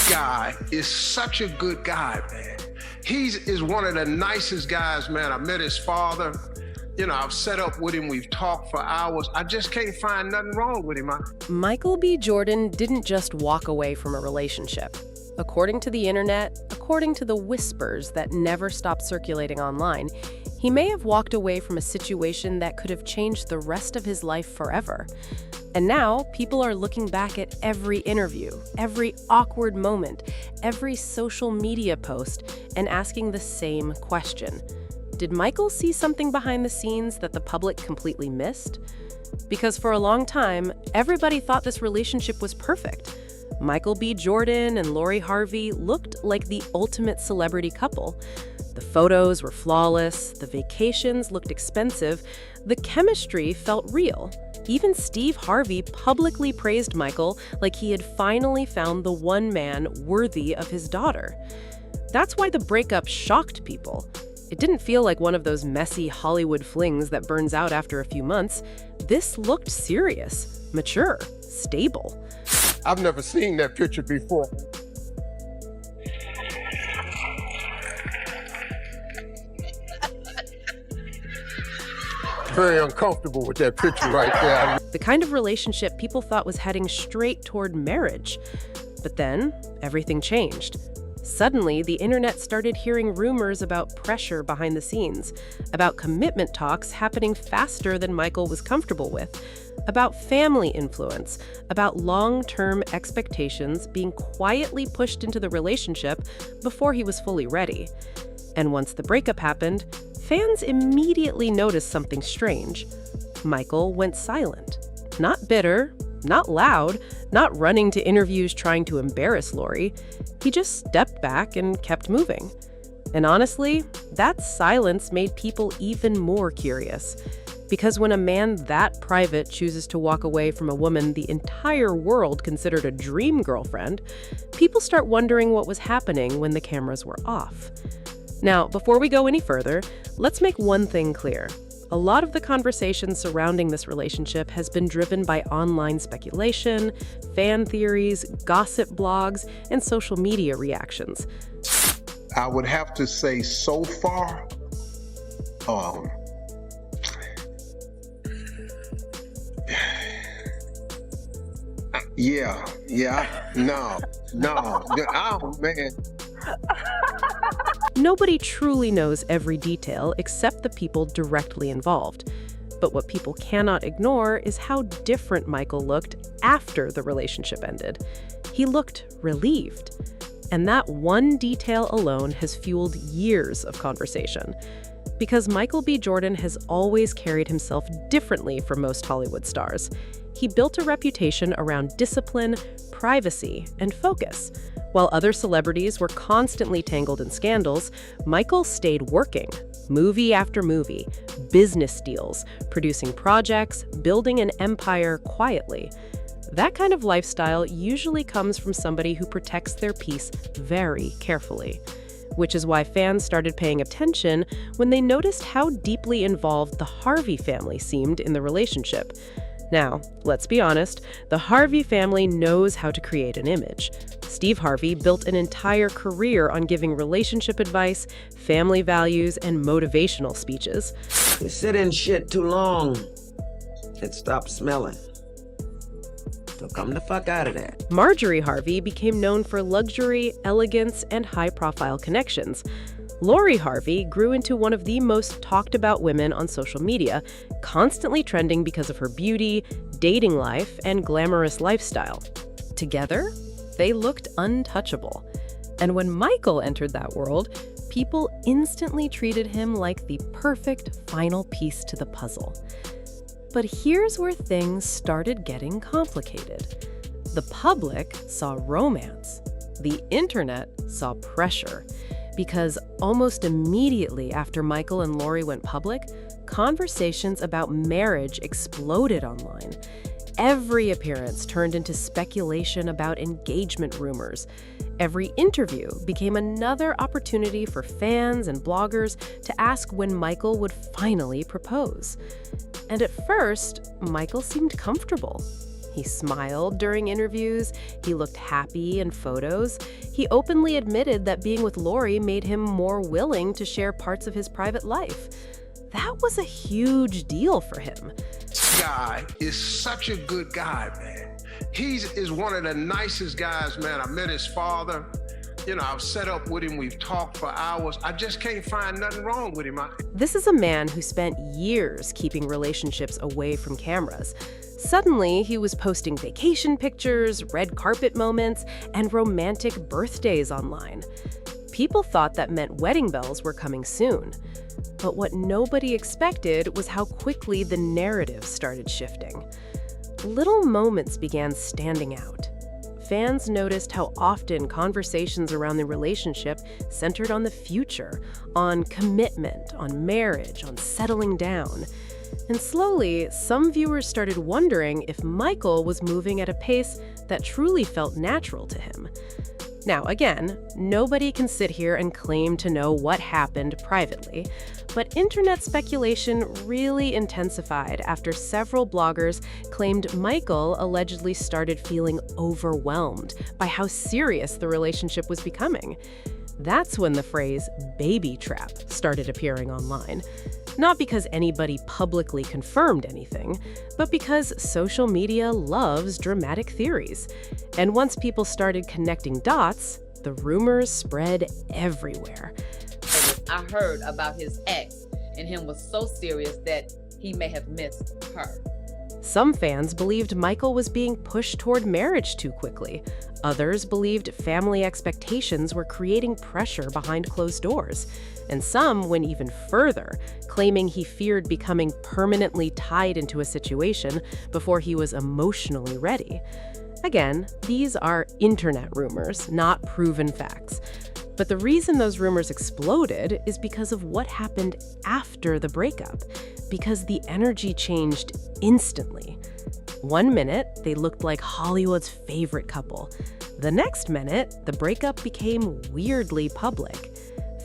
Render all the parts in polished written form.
guy is such a good guy, man. Is one of the nicest guys, man. I met his father. You know, I've set up with him. We've talked for hours. I just can't find nothing wrong with him. Michael B. Jordan didn't just walk away from a relationship. According to the internet, according to the whispers that never stop circulating online, he may have walked away from a situation that could have changed the rest of his life forever. And now, people are looking back at every interview, every awkward moment, every social media post, and asking the same question. Did Michael see something behind the scenes that the public completely missed? Because for a long time, everybody thought this relationship was perfect. Michael B. Jordan and Marjorie Harvey looked like the ultimate celebrity couple. The photos were flawless, the vacations looked expensive, the chemistry felt real. Even Steve Harvey publicly praised Michael like he had finally found the one man worthy of his daughter. That's why the breakup shocked people. It didn't feel like one of those messy Hollywood flings that burns out after a few months. This looked serious, mature, stable. I've never seen that picture before. Very uncomfortable with that picture right there. The kind of relationship people thought was heading straight toward marriage. But then, everything changed. Suddenly, the internet started hearing rumors about pressure behind the scenes, about commitment talks happening faster than Michael was comfortable with, about family influence, about long-term expectations being quietly pushed into the relationship before he was fully ready. And once the breakup happened, fans immediately noticed something strange. Michael went silent. Not bitter, not loud, not running to interviews trying to embarrass Marjorie. He just stepped back and kept moving. And honestly, that silence made people even more curious. Because when a man that private chooses to walk away from a woman the entire world considered a dream girlfriend, people start wondering what was happening when the cameras were off. Now, before we go any further, let's make one thing clear. A lot of the conversation surrounding this relationship has been driven by online speculation, fan theories, gossip blogs, and social media reactions. I would have to say so far, oh man. Nobody truly knows every detail except the people directly involved. But what people cannot ignore is how different Michael looked after the relationship ended. He looked relieved. And that one detail alone has fueled years of conversation. Because Michael B. Jordan has always carried himself differently from most Hollywood stars. He built a reputation around discipline, privacy, and focus. While other celebrities were constantly tangled in scandals, Michael stayed working, movie after movie, business deals, producing projects, building an empire quietly. That kind of lifestyle usually comes from somebody who protects their peace very carefully. Which is why fans started paying attention when they noticed how deeply involved the Harvey family seemed in the relationship. Now, let's be honest, the Harvey family knows how to create an image. Steve Harvey built an entire career on giving relationship advice, family values, and motivational speeches. You sit in shit too long, it stops smelling. So come the fuck out of there. Marjorie Harvey became known for luxury, elegance, and high-profile connections. Marjorie Harvey grew into one of the most talked about women on social media, constantly trending because of her beauty, dating life, and glamorous lifestyle. Together, they looked untouchable. And when Michael entered that world, people instantly treated him like the perfect final piece to the puzzle. But here's where things started getting complicated. The public saw romance. The internet saw pressure. Because almost immediately after Michael and Marjorie went public, conversations about marriage exploded online. Every appearance turned into speculation about engagement rumors. Every interview became another opportunity for fans and bloggers to ask when Michael would finally propose. And at first, Michael seemed comfortable. He smiled during interviews, he looked happy in photos. He openly admitted that being with Lori made him more willing to share parts of his private life. That was a huge deal for him. This guy is such a good guy, man. Is one of the nicest guys, man. I met his father. I've set up with him. We've talked for hours. I just can't find nothing wrong with him. This is a man who spent years keeping relationships away from cameras. Suddenly, he was posting vacation pictures, red carpet moments, and romantic birthdays online. People thought that meant wedding bells were coming soon. But what nobody expected was how quickly the narrative started shifting. Little moments began standing out. Fans noticed how often conversations around the relationship centered on the future, on commitment, on marriage, on settling down. And slowly, some viewers started wondering if Michael was moving at a pace that truly felt natural to him. Now, again, nobody can sit here and claim to know what happened privately, but internet speculation really intensified after several bloggers claimed Michael allegedly started feeling overwhelmed by how serious the relationship was becoming. That's when the phrase "baby trap" started appearing online. Not because anybody publicly confirmed anything, but because social media loves dramatic theories. And once people started connecting dots, the rumors spread everywhere. I heard about his ex, and him was so serious that he may have missed her. Some fans believed Michael was being pushed toward marriage too quickly. Others believed family expectations were creating pressure behind closed doors. And some went even further, claiming he feared becoming permanently tied into a situation before he was emotionally ready. Again, these are internet rumors, not proven facts. But the reason those rumors exploded is because of what happened after the breakup, because the energy changed instantly. One minute, they looked like Hollywood's favorite couple. The next minute, the breakup became weirdly public.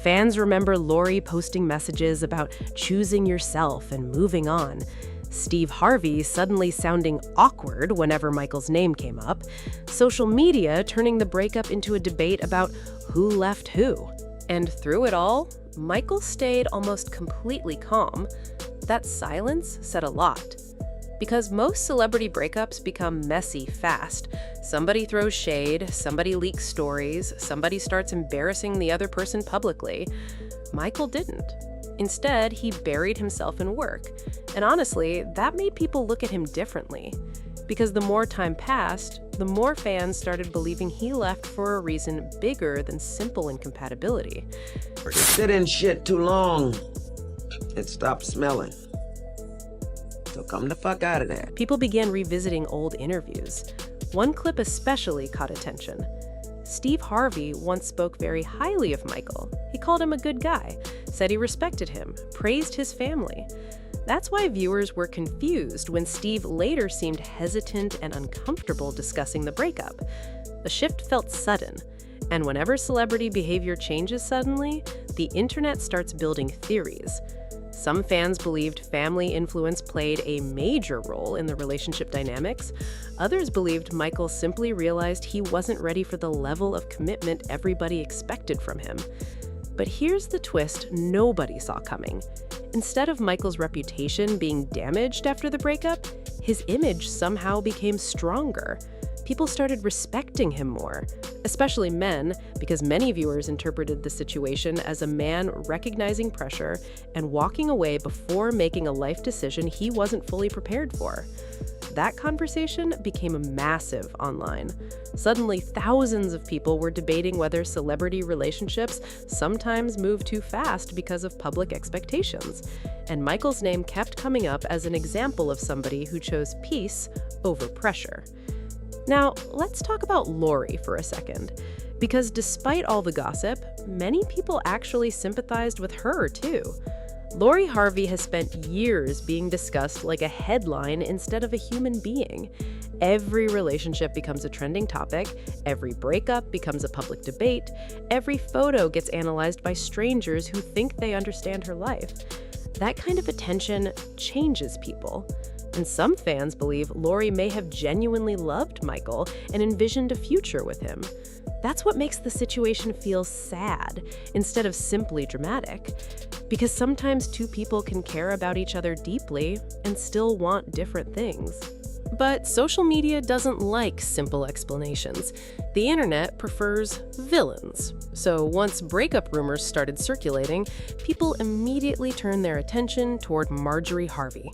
Fans remember Lori posting messages about choosing yourself and moving on. Steve Harvey suddenly sounding awkward whenever Michael's name came up. Social media turning the breakup into a debate about who left who. And through it all, Michael stayed almost completely calm. That silence said a lot. Because most celebrity breakups become messy fast. Somebody throws shade, somebody leaks stories, somebody starts embarrassing the other person publicly. Michael didn't. Instead, he buried himself in work. And honestly, that made people look at him differently. Because the more time passed, the more fans started believing he left for a reason bigger than simple incompatibility. Sit in shit too long. It stopped smelling. So come the fuck out of there. People began revisiting old interviews. One clip especially caught attention. Steve Harvey once spoke very highly of Michael. He called him a good guy, said he respected him, praised his family. That's why viewers were confused when Steve later seemed hesitant and uncomfortable discussing the breakup. The shift felt sudden, and whenever celebrity behavior changes suddenly, the internet starts building theories. Some fans believed family influence played a major role in the relationship dynamics. Others believed Michael simply realized he wasn't ready for the level of commitment everybody expected from him. But here's the twist nobody saw coming. Instead of Michael's reputation being damaged after the breakup, his image somehow became stronger. People started respecting him more, especially men, because many viewers interpreted the situation as a man recognizing pressure and walking away before making a life decision he wasn't fully prepared for. That conversation became massive online. Suddenly, thousands of people were debating whether celebrity relationships sometimes move too fast because of public expectations. And Michael's name kept coming up as an example of somebody who chose peace over pressure. Now, let's talk about Lori for a second, because despite all the gossip, many people actually sympathized with her too. Marjorie Harvey has spent years being discussed like a headline instead of a human being. Every relationship becomes a trending topic, every breakup becomes a public debate, every photo gets analyzed by strangers who think they understand her life. That kind of attention changes people. And some fans believe Lori may have genuinely loved Michael and envisioned a future with him. That's what makes the situation feel sad instead of simply dramatic. Because sometimes two people can care about each other deeply and still want different things. But social media doesn't like simple explanations. The internet prefers villains. So once breakup rumors started circulating, people immediately turned their attention toward Marjorie Harvey.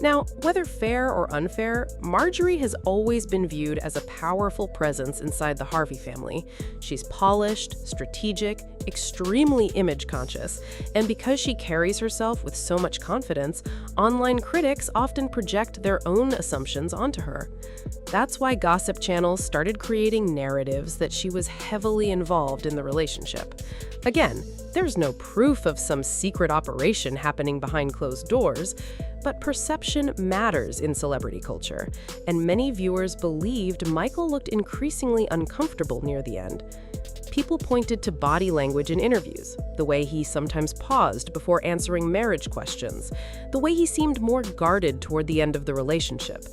Now, whether fair or unfair, Marjorie has always been viewed as a powerful presence inside the Harvey family. She's polished, strategic, extremely image-conscious, and because she carries herself with so much confidence, online critics often project their own assumptions onto her. That's why gossip channels started creating narratives that she was heavily involved in the relationship. Again, there's no proof of some secret operation happening behind closed doors, but perception matters in celebrity culture, and many viewers believed Michael looked increasingly uncomfortable near the end. People pointed to body language in interviews, the way he sometimes paused before answering marriage questions, the way he seemed more guarded toward the end of the relationship.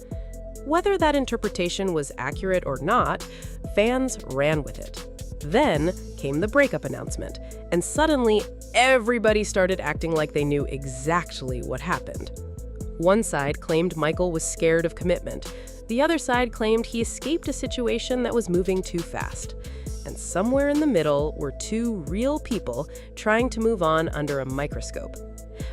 Whether that interpretation was accurate or not, fans ran with it. Then came the breakup announcement, and suddenly everybody started acting like they knew exactly what happened. One side claimed Michael was scared of commitment. The other side claimed he escaped a situation that was moving too fast. And somewhere in the middle were two real people trying to move on under a microscope.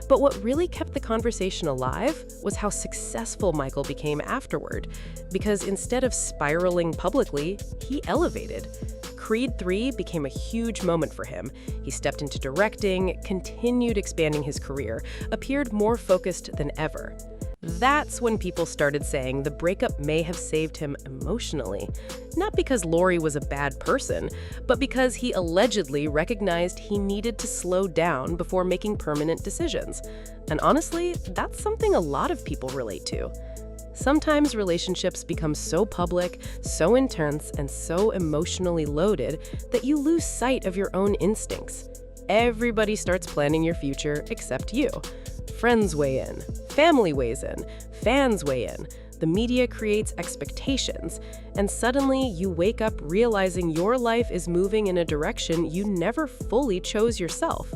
But what really kept the conversation alive was how successful Michael became afterward, because instead of spiraling publicly, he elevated. Creed 3 became a huge moment for him. He stepped into directing, continued expanding his career, appeared more focused than ever. That's when people started saying the breakup may have saved him emotionally. Not because Lori was a bad person, but because he allegedly recognized he needed to slow down before making permanent decisions. And honestly, that's something a lot of people relate to. Sometimes relationships become so public, so intense, and so emotionally loaded that you lose sight of your own instincts. Everybody starts planning your future except you. Friends weigh in, family weighs in, fans weigh in, the media creates expectations, and suddenly you wake up realizing your life is moving in a direction you never fully chose yourself.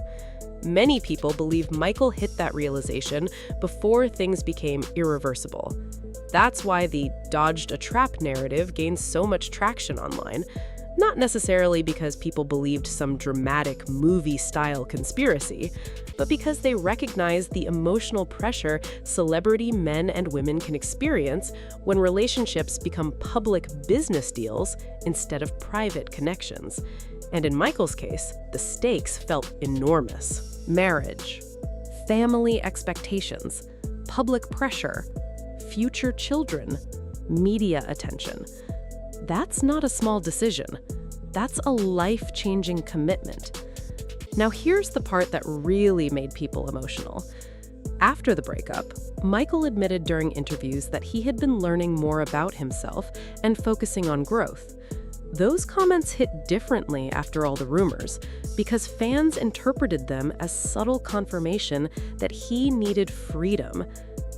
Many people believe Michael hit that realization before things became irreversible. That's why the dodged a trap narrative gained so much traction online. Not necessarily because people believed some dramatic movie-style conspiracy, but because they recognized the emotional pressure celebrity men and women can experience when relationships become public business deals instead of private connections. And in Michael's case, the stakes felt enormous. Marriage, family expectations, public pressure, future children, media attention. That's not a small decision. That's a life-changing commitment. Now here's the part that really made people emotional. After the breakup, Michael admitted during interviews that he had been learning more about himself and focusing on growth. Those comments hit differently after all the rumors, because fans interpreted them as subtle confirmation that he needed freedom.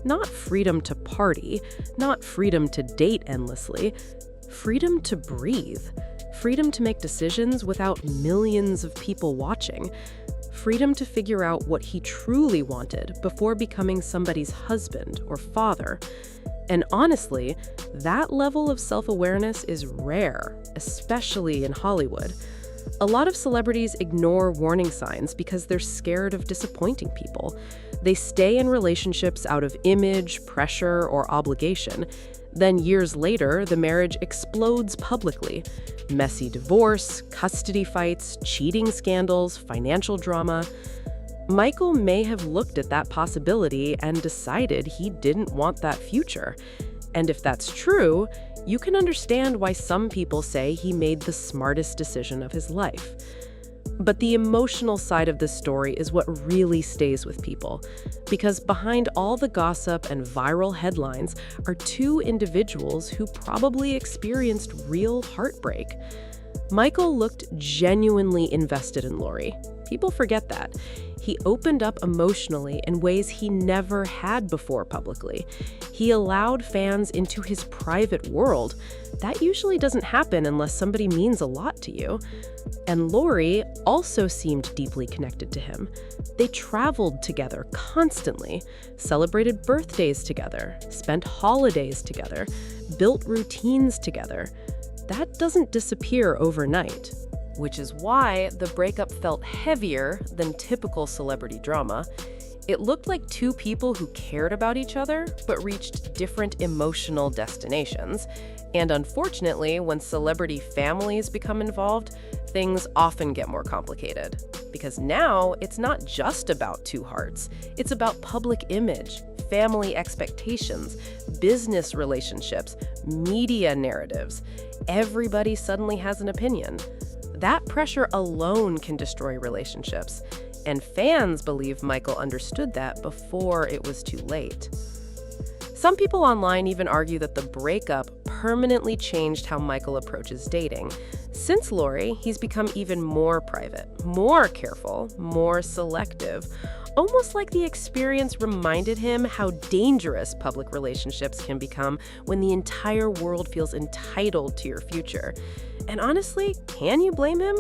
Not freedom to party, not freedom to date endlessly, freedom to breathe, freedom to make decisions without millions of people watching, freedom to figure out what he truly wanted before becoming somebody's husband or father. And honestly, that level of self-awareness is rare, especially in Hollywood. A lot of celebrities ignore warning signs because they're scared of disappointing people. They stay in relationships out of image, pressure, or obligation. Then years later, the marriage explodes publicly. Messy divorce, custody fights, cheating scandals, financial drama. Michael may have looked at that possibility and decided he didn't want that future. And if that's true, you can understand why some people say he made the smartest decision of his life. But the emotional side of this story is what really stays with people, because behind all the gossip and viral headlines are two individuals who probably experienced real heartbreak. Michael looked genuinely invested in Lori. People forget that. He opened up emotionally in ways he never had before publicly. He allowed fans into his private world. That usually doesn't happen unless somebody means a lot to you. And Lori also seemed deeply connected to him. They traveled together constantly, celebrated birthdays together, spent holidays together, built routines together. That doesn't disappear overnight. Which is why the breakup felt heavier than typical celebrity drama. It looked like two people who cared about each other, but reached different emotional destinations. And unfortunately, when celebrity families become involved, things often get more complicated. Because now, it's not just about two hearts. It's about public image, family expectations, business relationships, media narratives. Everybody suddenly has an opinion. That pressure alone can destroy relationships, and fans believe Michael understood that before it was too late. Some people online even argue that the breakup permanently changed how Michael approaches dating. Since Lori, he's become even more private, more careful, more selective, almost like the experience reminded him how dangerous public relationships can become when the entire world feels entitled to your future. And honestly, can you blame him?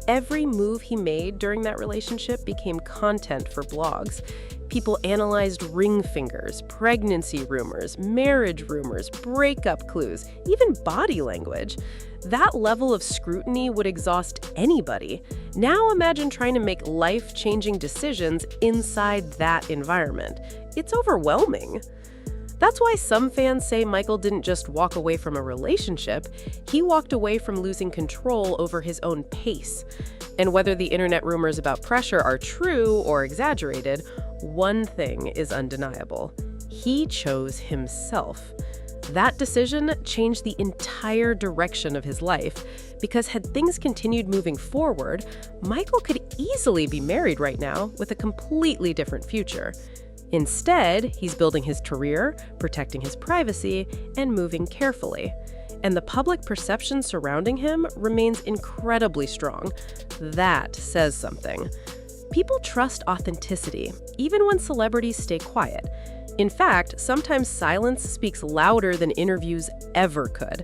Every move he made during that relationship became content for blogs. People analyzed ring fingers, pregnancy rumors, marriage rumors, breakup clues, even body language. That level of scrutiny would exhaust anybody. Now imagine trying to make life-changing decisions inside that environment. It's overwhelming. That's why some fans say Michael didn't just walk away from a relationship, he walked away from losing control over his own pace. And whether the internet rumors about pressure are true or exaggerated, one thing is undeniable. He chose himself. That decision changed the entire direction of his life, because had things continued moving forward, Michael could easily be married right now with a completely different future. Instead, he's building his career, protecting his privacy, and moving carefully. And the public perception surrounding him remains incredibly strong. That says something. People trust authenticity, even when celebrities stay quiet. In fact, sometimes silence speaks louder than interviews ever could.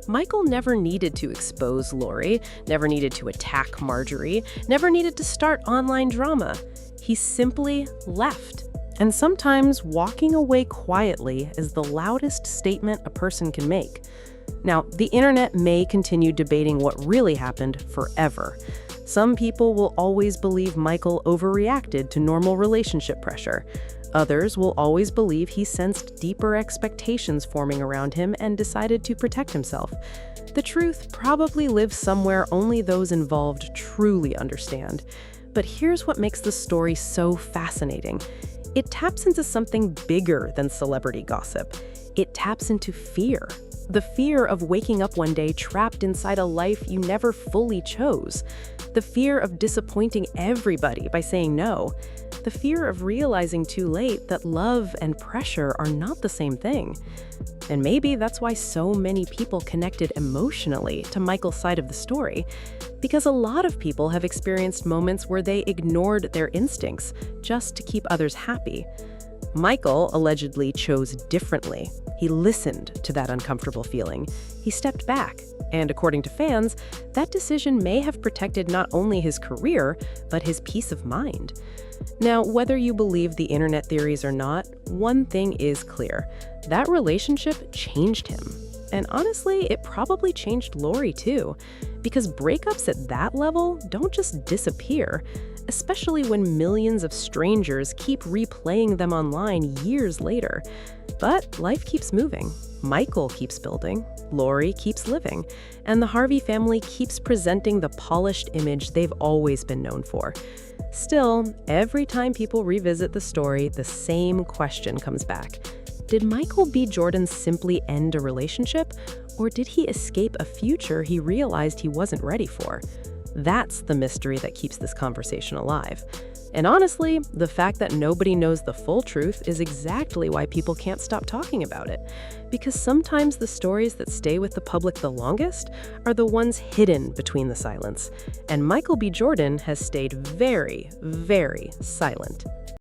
Michael never needed to expose Lori, never needed to attack Marjorie, never needed to start online drama. He simply left. And sometimes walking away quietly is the loudest statement a person can make. Now, the internet may continue debating what really happened forever. Some people will always believe Michael overreacted to normal relationship pressure. Others will always believe he sensed deeper expectations forming around him and decided to protect himself. The truth probably lives somewhere only those involved truly understand. But here's what makes the story so fascinating. It taps into something bigger than celebrity gossip. It taps into fear. The fear of waking up one day trapped inside a life you never fully chose. The fear of disappointing everybody by saying no. The fear of realizing too late that love and pressure are not the same thing. And maybe that's why so many people connected emotionally to Michael's side of the story. Because a lot of people have experienced moments where they ignored their instincts just to keep others happy. Michael allegedly chose differently. He listened to that uncomfortable feeling. He stepped back. And according to fans, that decision may have protected not only his career, but his peace of mind. Now, whether you believe the internet theories or not, one thing is clear. That relationship changed him. And honestly, it probably changed Lori too. Because breakups at that level don't just disappear, especially when millions of strangers keep replaying them online years later. But life keeps moving. Michael keeps building. Lori keeps living. And the Harvey family keeps presenting the polished image they've always been known for. Still, every time people revisit the story, the same question comes back. Did Michael B. Jordan simply end a relationship, or did he escape a future he realized he wasn't ready for? That's the mystery that keeps this conversation alive. And honestly, the fact that nobody knows the full truth is exactly why people can't stop talking about it. Because sometimes the stories that stay with the public the longest are the ones hidden between the silence. And Michael B. Jordan has stayed very, very silent.